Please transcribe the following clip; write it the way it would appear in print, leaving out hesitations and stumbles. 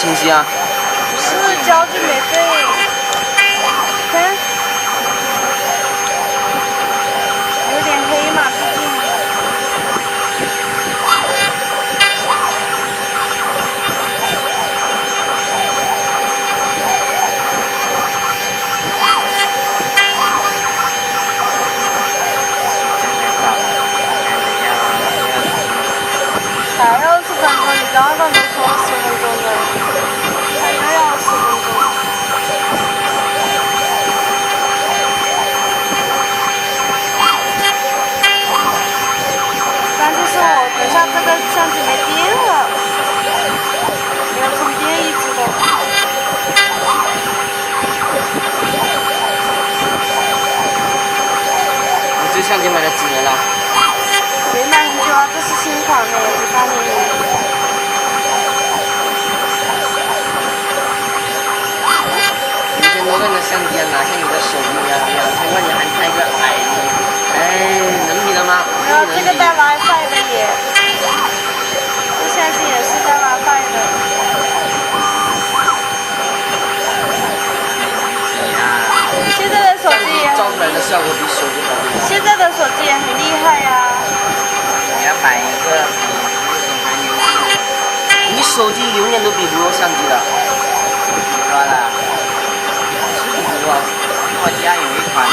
清晰啊。不是焦距没对，看，有点黑嘛，毕竟。还有20分钟，你刚刚都说10分钟的，还要10分钟。但就是我等下这个相机没电了，没有充电一直的。你这相机买了几年了？没买很久啊，这是新款的，13年。6000多块的相机啊，哪像你的手机一样，2000块你还拍个矮的，哎，能比的吗？没有，这个带 WiFi 的耶，这相机也是带 WiFi 的。现在的手机也照出来的效果比手机好多。现在的手机也很厉害呀。你要买一个你手机永远都比不过相机的。说了，是比不过。诺基亚有一款